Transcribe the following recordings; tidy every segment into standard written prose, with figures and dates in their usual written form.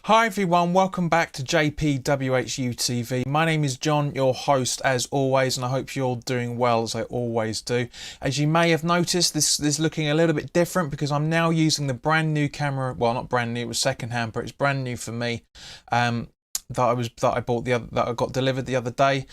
Hi everyone, welcome back to WHU TV. My name is John, your host as always, and I hope you're all doing well as I always do. As you may have noticed, this is looking a little bit different because I'm now using the brand new camera. Well, not brand new, it was second hand, but it's brand new for me. That I got delivered the other day.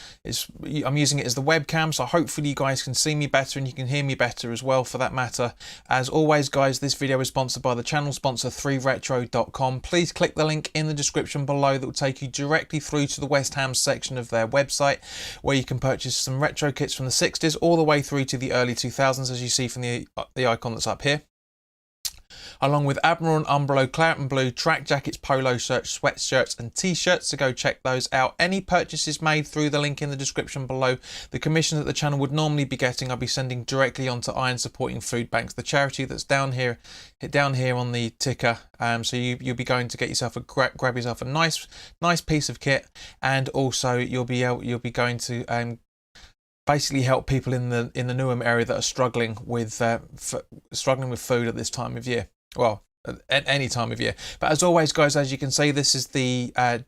I'm using it as the webcam, so hopefully you guys can see me better and you can hear me better as well, for that matter. As always, guys, this video is sponsored by the channel sponsor 3retro.com. Please click the link in the description below that will take you directly through to the West Ham section of their website, where you can purchase some retro kits from the 60s all the way through to the early 2000s, as you see from the icon that's up here, along with Admiral and Umbro, Claret and Blue, track jackets, polo shirts, sweatshirts and t-shirts, so go check those out. Any purchases made through the link in the description below, the commission that the channel would normally be getting, I'll be sending directly onto Iron Supporting Food Banks, the charity that's down here on the ticker. So you'll be going to get yourself grab yourself a nice piece of kit, and also you'll be going to basically help people in the Newham area that are struggling with food at this time of year. Well, at any time of year. But as always, guys, as you can see, this is the WHU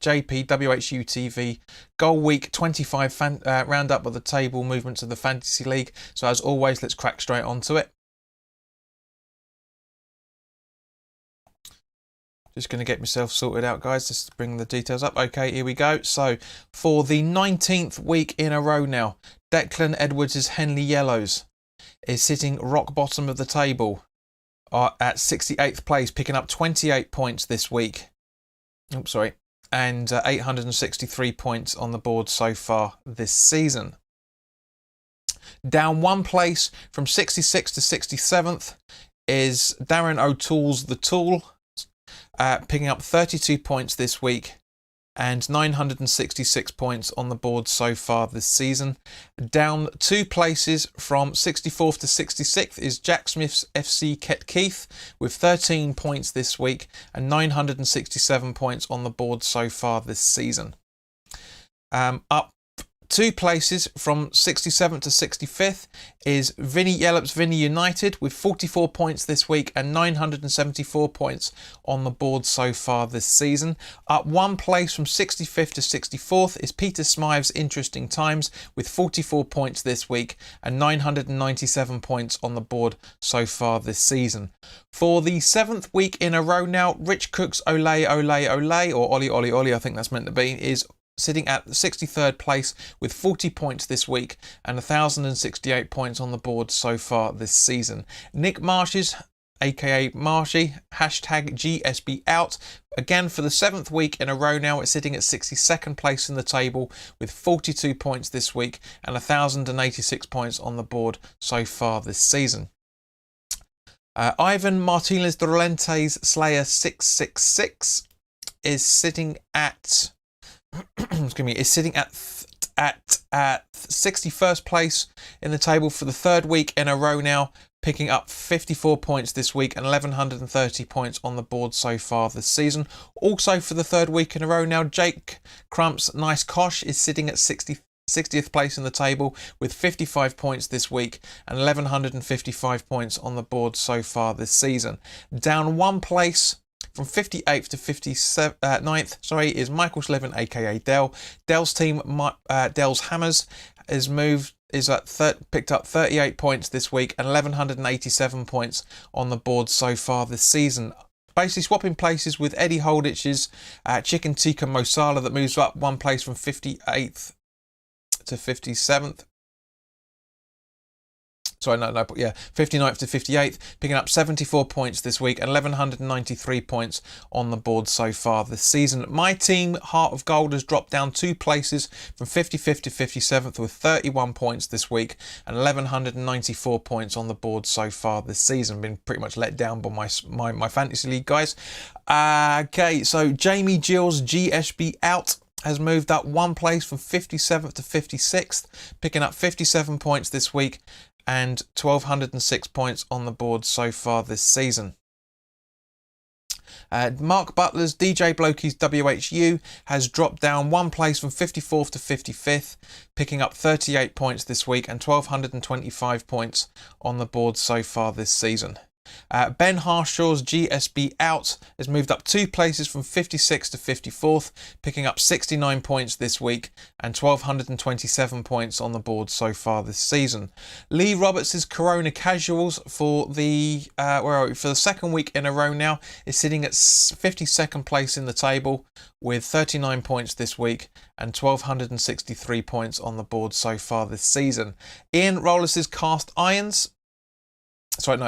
TV Goal Week 25 roundup of the table movements of the Fantasy League. So as always, let's crack straight onto it. Just going to get myself sorted out, guys, just to bring the details up. Okay, here we go. So for the 19th week in a row now, Declan Edwards' Henley Yellows is sitting rock bottom of the table at 68th place, picking up 28 points this week. Oops, sorry. And 863 points on the board so far this season. Down one place from 66th to 67th is Darren O'Toole's The Tool, picking up 32 points this week and 966 points on the board so far this season. Down two places from 64th to 66th is Jack Smith's FC Ketkeith with 13 points this week and 967 points on the board so far this season. Up two places from 67th to 65th is Vinnie Yellop's Vinnie United with 44 points this week and 974 points on the board so far this season. Up one place from 65th to 64th is Peter Smythe's Interesting Times with 44 points this week and 997 points on the board so far this season. For the 7th week in a row now, Rich Cook's Ole Ole Ole, or Ollie Ollie Ollie I think that's meant to be, is sitting at the 63rd place with 40 points this week and 1,068 points on the board so far this season. Nick Marsh's, aka Marshy, hashtag GSB out, again for the 7th week in a row now, it's sitting at 62nd place in the table with 42 points this week and 1,086 points on the board so far this season. Ivan Martinez de Rolente's Slayer 666 is sitting at is sitting at 61st place in the table for the 3rd week in a row now, picking up 54 points this week and 1,130 points on the board so far this season. Also for the 3rd week in a row now, Jake Crump's Nice Kosh is sitting at 60th place in the table with 55 points this week and 1,155 points on the board so far this season. Down one place from 58th to 59th, is Michael Slevin, aka Dell. Dell's team, Dell's Hammers, picked up 38 points this week and 1,187 points on the board so far this season. Basically swapping places with Eddie Holdich's Chicken Tikka Mosala, that moves up one place from 58th to 57th. 59th to 58th, picking up 74 points this week and 1,193 points on the board so far this season. My team, Heart of Gold, has dropped down two places from 55th to 57th with 31 points this week and 1,194 points on the board so far this season. Been pretty much let down by my fantasy league, guys. Okay, so Jamie Gill's GSB out has moved up one place from 57th to 56th, picking up 57 points this week and 1,206 points on the board so far this season. Mark Butler's DJ Blokey's WHU has dropped down one place from 54th to 55th, picking up 38 points this week and 1,225 points on the board so far this season. Ben Harshaw's GSB Out has moved up 2 places from 56th to 54th, picking up 69 points this week and 1,227 points on the board so far this season. Lee Roberts' Corona Casuals for the second week in a row now is sitting at 52nd place in the table with 39 points this week and 1,263 points on the board so far this season. Ian Rollis' Cast Irons. Ken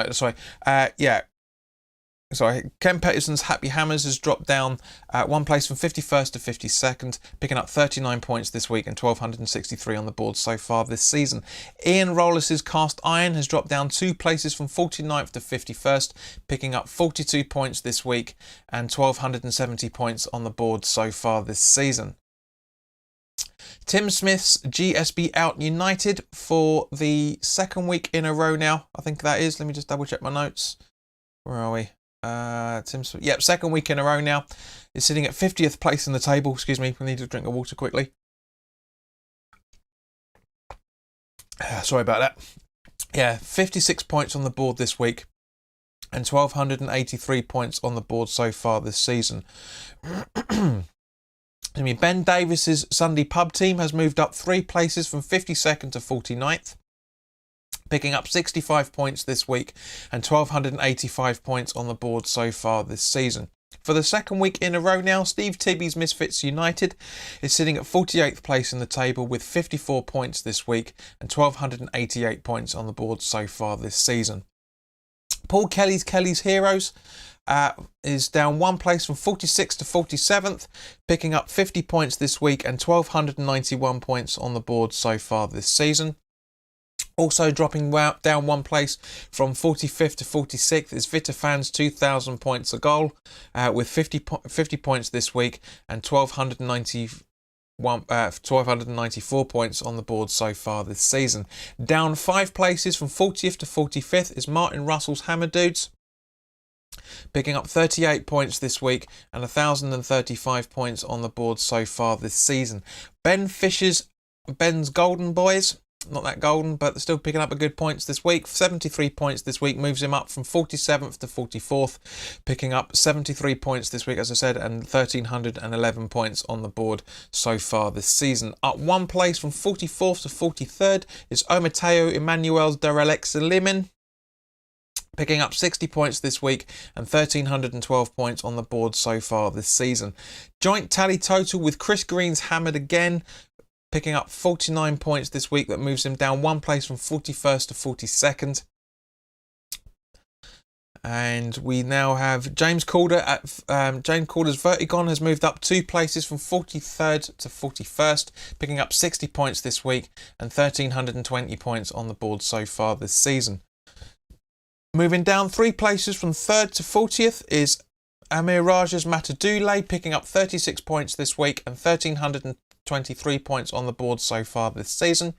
Peterson's Happy Hammers has dropped down 1 place from 51st to 52nd, picking up 39 points this week and 1,263 on the board so far this season. Ian Rollis' Cast Iron has dropped down 2 places from 49th to 51st, picking up 42 points this week and 1,270 points on the board so far this season. Tim Smith's GSB Out United for the second week in a row now. I think that is. Let me just double check my notes. Where are we? Tim Smith. Yep, second week in a row now. Is sitting at 50th place in the table. Excuse me, I need to drink of water quickly. Sorry about that. Yeah, 56 points on the board this week and 1,283 points on the board so far this season. Ben Davis's Sunday Pub team has moved up 3 places from 52nd to 49th, picking up 65 points this week and 1,285 points on the board so far this season. For the second week in a row now, Steve Tibby's Misfits United is sitting at 48th place in the table with 54 points this week and 1,288 points on the board so far this season. Paul Kelly's Heroes is down 1 place from 46th to 47th, picking up 50 points this week and 1,291 points on the board so far this season. Also dropping down 1 place from 45th to 46th is Vita Fans 2,000 points a goal with 50 points this week and 1,294 points on the board so far this season. Down 5 places from 40th to 45th is Martin Russell's Hammer Dudes, picking up 38 points this week and 1,035 points on the board so far this season. Ben Fisher's Ben's Golden Boys, not that golden, but they're still picking up a good points this week. 73 points this week moves him up from 47th to 44th, picking up 73 points this week, as I said, and 1,311 points on the board so far this season. Up 1 place from 44th to 43rd is Omateo Emmanuel's Derelex Limin, picking up 60 points this week and 1,312 points on the board so far this season. Joint tally total with Chris Green's Hammered Again, picking up 49 points this week. That moves him down 1 place from 41st to 42nd. And we now have James Calder at James Calder's Vertigon has moved up 2 places from 43rd to 41st, picking up 60 points this week and 1,320 points on the board so far this season. Moving down 3 places from 3rd to 40th is Amir Raja's Matadule, picking up 36 points this week and 1,323 points on the board so far this season.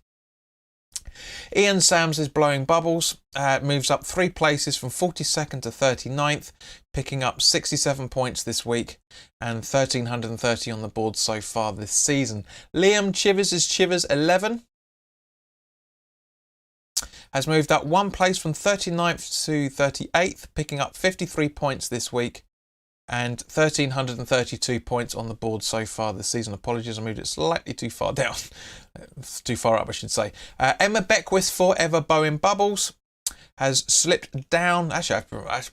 Ian Sams is Blowing Bubbles, moves up 3 places from 42nd to 39th, picking up 67 points this week and 1,330 on the board so far this season. Liam Chivers' Chivers 11 has moved up 1 place from 39th to 38th, picking up 53 points this week and 1,332 points on the board so far this season. Apologies, I moved it slightly too far down. Too far up, I should say. Emma Beckwith Forever Bowen Bubbles has slipped down. Actually,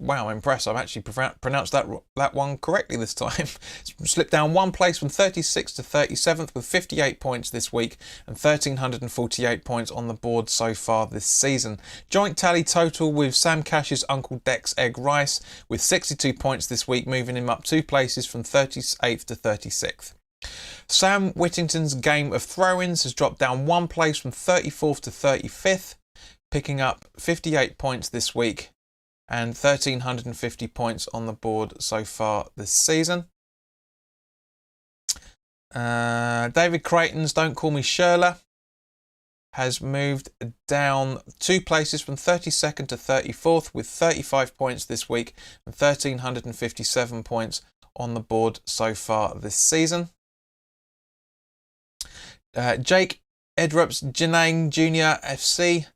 wow, I'm impressed. I've actually pronounced that one correctly this time. Slipped down 1 place from 36th to 37th with 58 points this week and 1,348 points on the board so far this season. Joint tally total with Sam Cash's Uncle Deck's Egg Rice with 62 points this week, moving him up 2 places from 38th to 36th. Sam Whittington's Game of Throw-Ins has dropped down 1 place from 34th to 35th, picking up 58 points this week and 1,350 points on the board so far this season. David Creighton's Don't Call Me Sherla has moved down 2 places from 32nd to 34th with 35 points this week and 1,357 points on the board so far this season. Jake Edrup's Janang Junior FC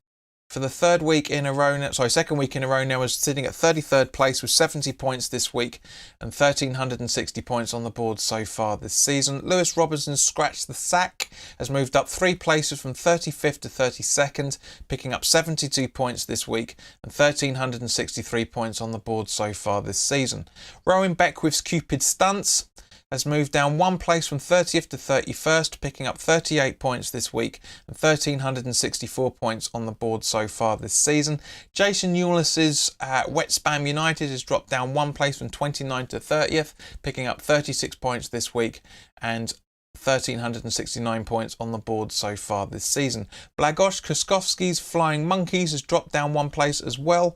for the third week in a row now, second week in a row now, is sitting at 33rd place with 70 points this week and 1,360 points on the board so far this season. Lewis Robinson scratched the sack, has moved up 3 places from 35th to 32nd, picking up 72 points this week and 1,363 points on the board so far this season. Rowan Beckwith's Cupid Stunts has moved down 1 place from 30th to 31st, picking up 38 points this week and 1,364 points on the board so far this season. Jason Eulis's Wet Spam United has dropped down 1 place from 29th to 30th, picking up 36 points this week and 1,369 points on the board so far this season. Blagosz Koskovski's Flying Monkeys has dropped down 1 place as well,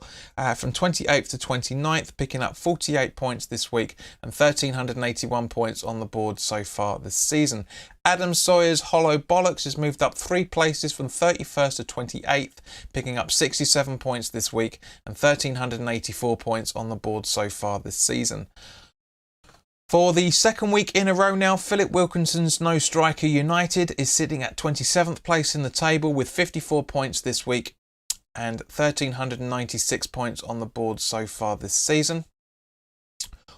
from 28th to 29th, picking up 48 points this week and 1,381 points on the board so far this season. Adam Sawyer's Hollow Bollocks has moved up 3 places from 31st to 28th, picking up 67 points this week and 1,384 points on the board so far this season. For the second week in a row now, Philip Wilkinson's No Striker United is sitting at 27th place in the table with 54 points this week and 1,396 points on the board so far this season.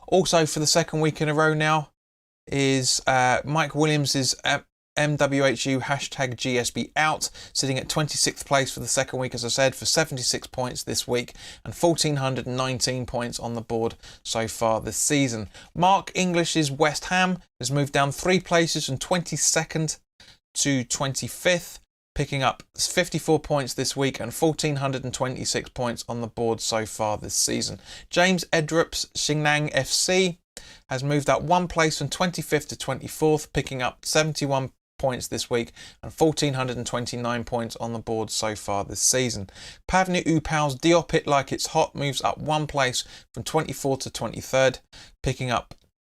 Also for the second week in a row now is Mike Williams's MWHU #GSB out, sitting at 26th place for the second week, as I said, for 76 points this week and 1,419 points on the board so far this season. Mark English's West Ham has moved down 3 places from 22nd to 25th, picking up 54 points this week and 1,426 points on the board so far this season. James Edrup's Xingnang FC has moved up 1 place from 25th to 24th, picking up 71 points this week and 1,429 points on the board so far this season. Pavni Upal's Diop It Like It's Hot moves up 1 place from 24th to 23rd, picking up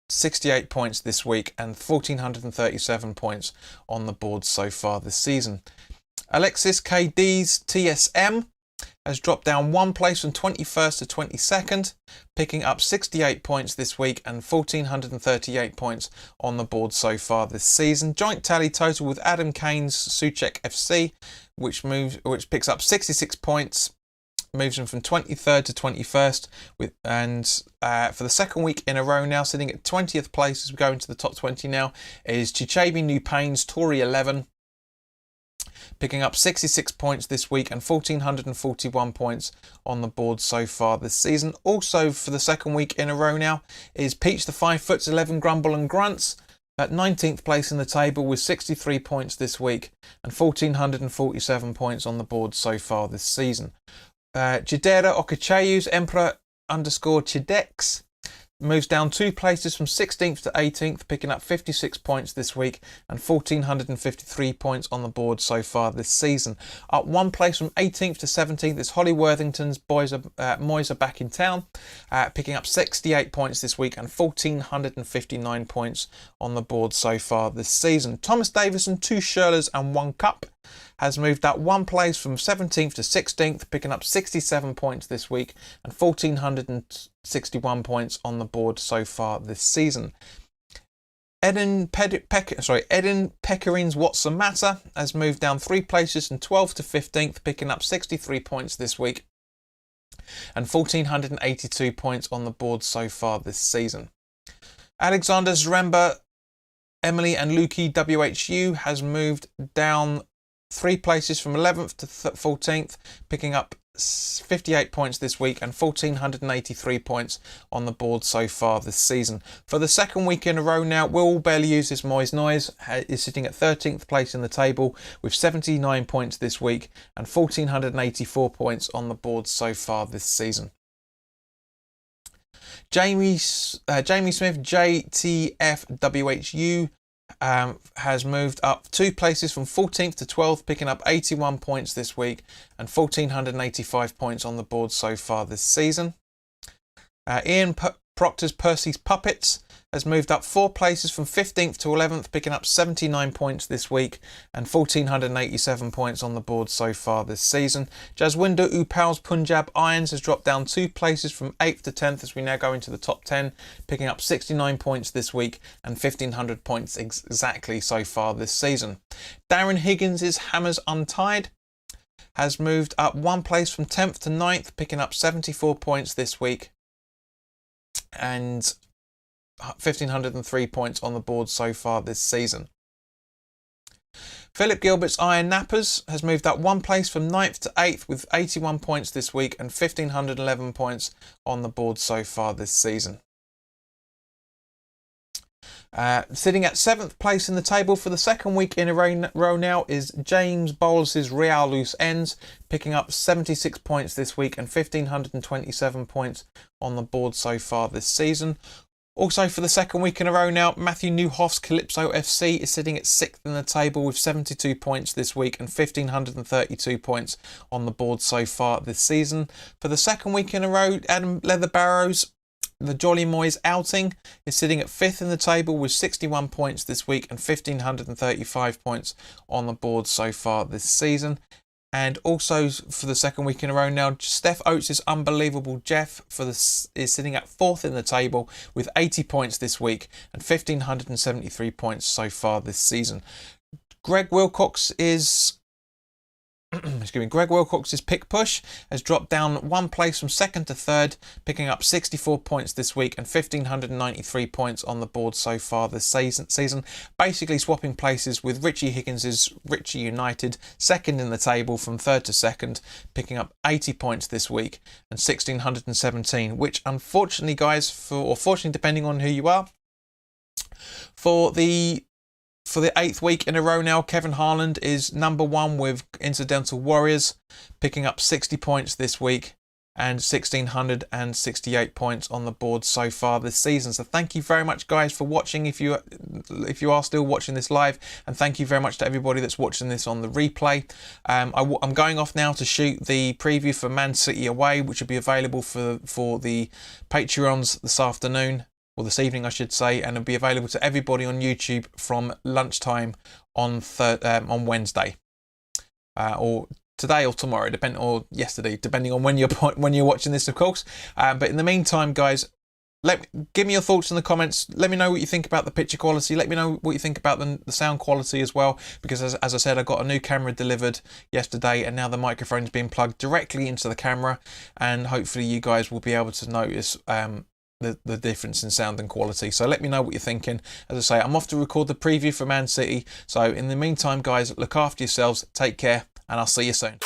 68 points this week and 1,437 points on the board so far this season. Alexis KD's TSM has dropped down 1 place from 21st to 22nd, picking up 68 points this week and 1,438 points on the board so far this season. Joint tally total with Adam Kane's Suchek FC, which picks up 66 points, moves him from 23rd to 21st, for the second week in a row now, sitting at 20th place as we go into the top 20 now, is Chichebi New Pains Tory 11, picking up 66 points this week and 1,441 points on the board so far this season. Also for the second week in a row now is Peach the 5'11" Grumble and Grunts at 19th place in the table with 63 points this week and 1,447 points on the board so far this season. Jidera Okachayu's Emperor_Chidex moves down 2 places from 16th to 18th, picking up 56 points this week and 1,453 points on the board so far this season. Up 1 place from 18th to 17th is Holly Worthington's Moyes Are Back in Town, picking up 68 points this week and 1,459 points on the board so far this season. Thomas Davison, 2 Shirlers and 1 Cup has moved up 1 place from 17th to 16th, picking up 67 points this week and 1,461 points on the board so far this season. Eden Peckerin's What's the Matter has moved down 3 places from 12th to 15th, picking up 63 points this week and 1,482 points on the board so far this season. Alexander Zremba, Emily and Lukey WHU has moved down 3 places from 11th to 14th, picking up 58 points this week and 1,483 points on the board so far this season. For the second week in a row now, Will Berliuz's Moyes Noise is sitting at 13th place in the table with 79 points this week and 1,484 points on the board so far this season. Jamie Smith JTFWHU has moved up 2 places from 14th to 12th, picking up 81 points this week and 1,485 points on the board so far this season. Ian Proctor's Percy's Puppets has moved up 4 places from 15th to 11th, picking up 79 points this week and 1,487 points on the board so far this season. Jaswinder Upal's Punjab Irons has dropped down 2 places from 8th to 10th as we now go into the top 10, picking up 69 points this week and 1,500 points exactly so far this season. Darren Higgins's Hammers Untied has moved up 1 place from 10th to 9th, picking up 74 points this week and 1,503 points on the board so far this season. Philip Gilbert's Iron Nappers has moved up 1 place from 9th to 8th with 81 points this week and 1,511 points on the board so far this season. Sitting at 7th place in the table for the second week in a row now is James Bowles' Real Loose Ends, picking up 76 points this week and 1,527 points on the board so far this season. Also for the second week in a row now, Matthew Newhoff's Calypso FC is sitting at 6th in the table with 72 points this week and 1,532 points on the board so far this season. For the second week in a row, Adam Leatherbarrows, the Jolly Moys Outing, is sitting at 5th in the table with 61 points this week and 1,535 points on the board so far this season. And also for the second week in a row now, Steph Oates' Unbelievable Jeff is sitting at 4th in the table with 80 points this week and 1,573 points so far this season. Greg Wilcox's Pick Push has dropped down 1 place from 2nd to 3rd, picking up 64 points this week and 1,593 points on the board so far this season. Basically swapping places with Richie Higgins' Richie United, 2nd in the table from 3rd to 2nd, picking up 80 points this week and 1,617, which unfortunately, guys, fortunately depending on who you are, for the 8th week in a row now, Kevin Harland is number 1 with Incidental Warriors, picking up 60 points this week and 1,668 points on the board so far this season. So thank you very much, guys, for watching if you are still watching this live, and thank you very much to everybody that's watching this on the replay. I'm going off now to shoot the preview for Man City away, which will be available for the Patreons this afternoon, or this evening I should say, and it'll be available to everybody on YouTube from lunchtime on Wednesday, or today or tomorrow, or yesterday, depending on when you're watching this, of course. But in the meantime, guys, give me your thoughts in the comments. Let me know what you think about the picture quality. Let me know what you think about the sound quality as well, because as I said, I got a new camera delivered yesterday, and now the microphone's being plugged directly into the camera, and hopefully you guys will be able to notice the difference in sound and quality. So let me know what you're thinking. As I say, I'm off to record the preview for Man City. So in the meantime, guys, look after yourselves, take care, and I'll see you soon.